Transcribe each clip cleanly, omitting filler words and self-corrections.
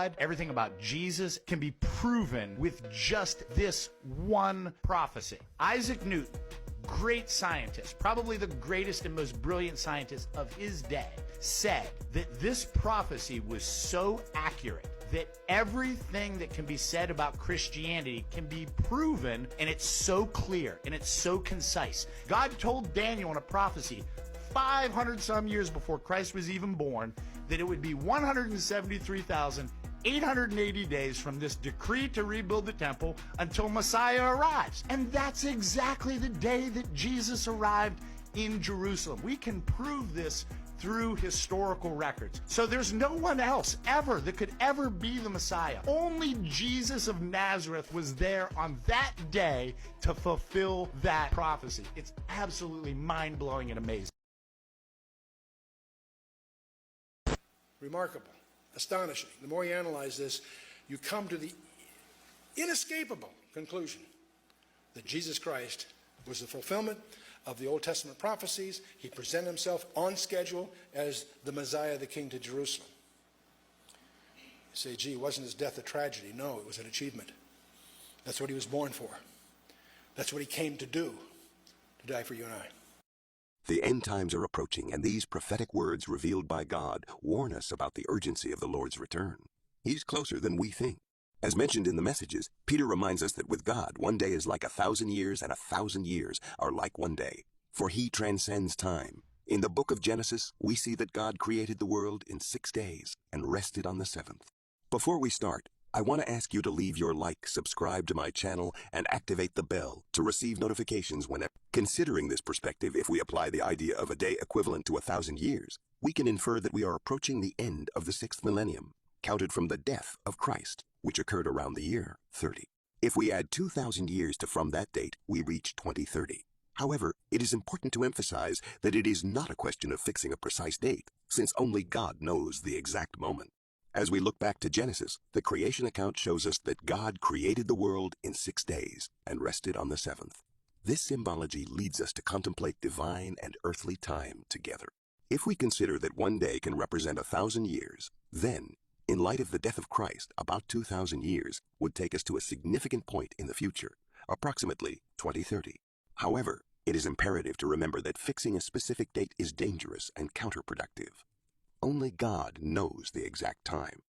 God, everything about Jesus can be proven with just this one prophecy. Isaac Newton, great scientist, probably the greatest and most brilliant scientist of his day, said that this prophecy was so accurate that everything that can be said about Christianity can be proven, and it's so clear and it's so concise. God told Daniel in a prophecy 500 some years before Christ was even born that it would be 173,880 days from this decree to rebuild the temple until Messiah arrives. And that's exactly the day that Jesus arrived in Jerusalem. We can prove this through historical records. So there's no one else ever that could ever be the Messiah. Only Jesus of Nazareth was there on that day to fulfill that prophecy. It's absolutely mind-blowing and amazing. Remarkable, astonishing. The more you analyze this, you come to the inescapable conclusion that Jesus Christ was the fulfillment of the Old Testament prophecies. He presented himself on schedule as the Messiah, the King to Jerusalem. You say, gee, wasn't his death a tragedy? No, it was an achievement. That's what he was born for. That's what he came to do, to die for you and I. The end times are approaching, and these prophetic words revealed by God warn us about the urgency of the Lord's return. He's closer than we think. As mentioned in the messages, Peter reminds us that with God, one day is like 1,000 years, and 1,000 years are like one day, for he transcends time. In the book of Genesis, we see that God created the world in 6 days and rested on the seventh. Before we start, I want to ask you to leave your like, subscribe to my channel, and activate the bell to receive notifications whenever. Considering this perspective, if we apply the idea of a day equivalent to 1,000 years, we can infer that we are approaching the end of the 6th millennium, counted from the death of Christ, which occurred around the year 30. If we add 2,000 years to from that date, we reach 2030. However, it is important to emphasize that it is not a question of fixing a precise date, since only God knows the exact moment. As we look back to Genesis, the creation account shows us that God created the world in 6 days and rested on the seventh. This symbology leads us to contemplate divine and earthly time together. If we consider that one day can represent 1,000 years, then, in light of the death of Christ, about 2,000 years would take us to a significant point in the future, approximately 2030. However, it is imperative to remember that fixing a specific date is dangerous and counterproductive. Only God knows the exact time.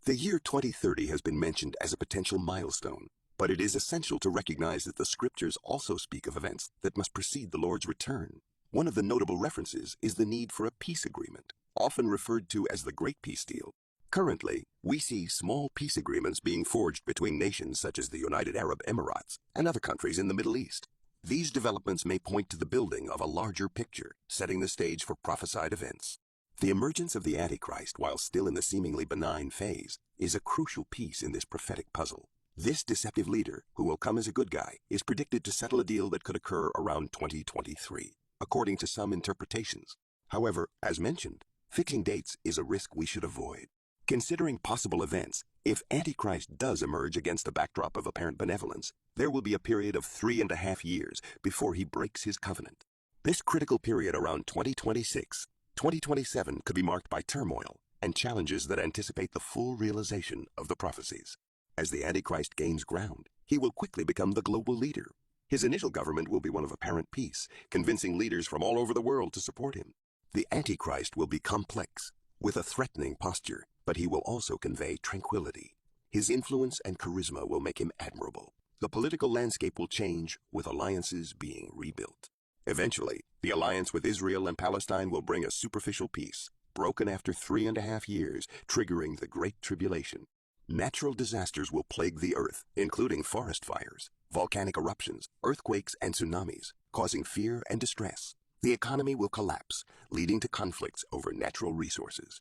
The year 2030 has been mentioned as a potential milestone, but it is essential to recognize that the scriptures also speak of events that must precede the Lord's return. One of the notable references is the need for a peace agreement, often referred to as the Great Peace Deal. Currently, we see small peace agreements being forged between nations such as the United Arab Emirates and other countries in the Middle East. These developments may point to the building of a larger picture, setting the stage for prophesied events. The emergence of the Antichrist, while still in the seemingly benign phase, is a crucial piece in this prophetic puzzle. This deceptive leader, who will come as a good guy, is predicted to settle a deal that could occur around 2023, according to some interpretations. However, as mentioned, fixing dates is a risk we should avoid. Considering possible events, if Antichrist does emerge against a backdrop of apparent benevolence, there will be a period of 3.5 years before he breaks his covenant. This critical period around 2027 could be marked by turmoil and challenges that anticipate the full realization of the prophecies. As the Antichrist gains ground, he will quickly become the global leader. His initial government will be one of apparent peace, convincing leaders from all over the world to support him. The Antichrist will be complex, with a threatening posture, but he will also convey tranquility. His influence and charisma will make him admirable. The political landscape will change, with alliances being rebuilt. Eventually, the alliance with Israel and Palestine will bring a superficial peace, broken after 3.5 years, triggering the Great Tribulation. Natural disasters will plague the earth, including forest fires, volcanic eruptions, earthquakes, and tsunamis, causing fear and distress. The economy will collapse, leading to conflicts over natural resources.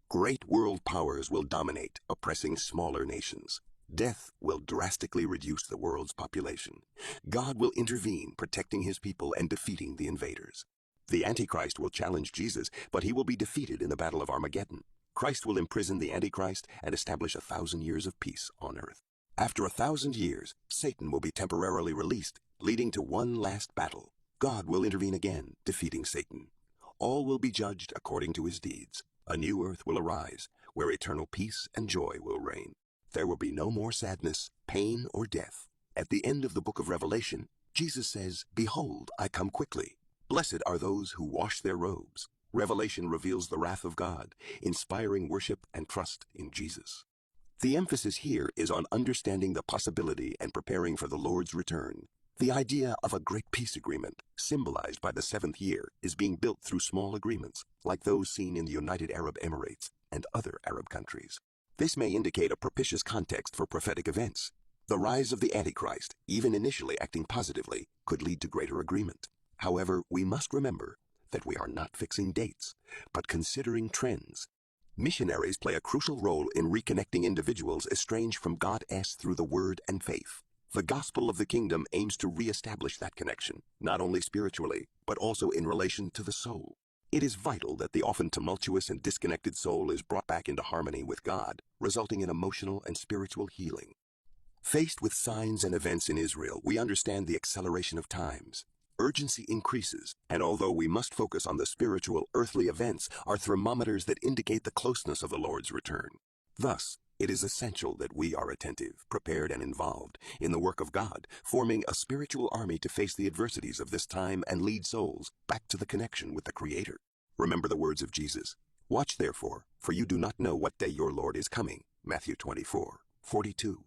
Great world powers will dominate, oppressing smaller nations. Death will drastically reduce the world's population. God will intervene, protecting his people and defeating the invaders. The Antichrist will challenge Jesus, but he will be defeated in the Battle of Armageddon. Christ will imprison the Antichrist and establish 1,000 years of peace on earth. After 1,000 years, Satan will be temporarily released, leading to one last battle. God will intervene again, defeating Satan. All will be judged according to his deeds. A new earth will arise, where eternal peace and joy will reign. There will be no more sadness, pain, or death. At the end of the book of Revelation, Jesus says, "Behold, I come quickly. Blessed are those who wash their robes." Revelation reveals the wrath of God, inspiring worship and trust in Jesus. The emphasis here is on understanding the possibility and preparing for the Lord's return. The idea of a great peace agreement, symbolized by the seventh year, is being built through small agreements, like those seen in the United Arab Emirates and other Arab countries. This may indicate a propitious context for prophetic events. The rise of the Antichrist, even initially acting positively, could lead to greater agreement. However, we must remember that we are not fixing dates, but considering trends. Missionaries play a crucial role in reconnecting individuals estranged from God through the Word and faith. The gospel of the kingdom aims to re-establish that connection, not only spiritually, but also in relation to the soul. It is vital that the often tumultuous and disconnected soul is brought back into harmony with God, resulting in emotional and spiritual healing. Faced with signs and events in Israel, we understand the acceleration of times. Urgency increases, and although we must focus on the spiritual, earthly events, are thermometers that indicate the closeness of the Lord's return. Thus, it is essential that we are attentive, prepared, and involved in the work of God, forming a spiritual army to face the adversities of this time and lead souls back to the connection with the Creator. Remember the words of Jesus. "Watch therefore, for you do not know what day your Lord is coming." Matthew 24:42.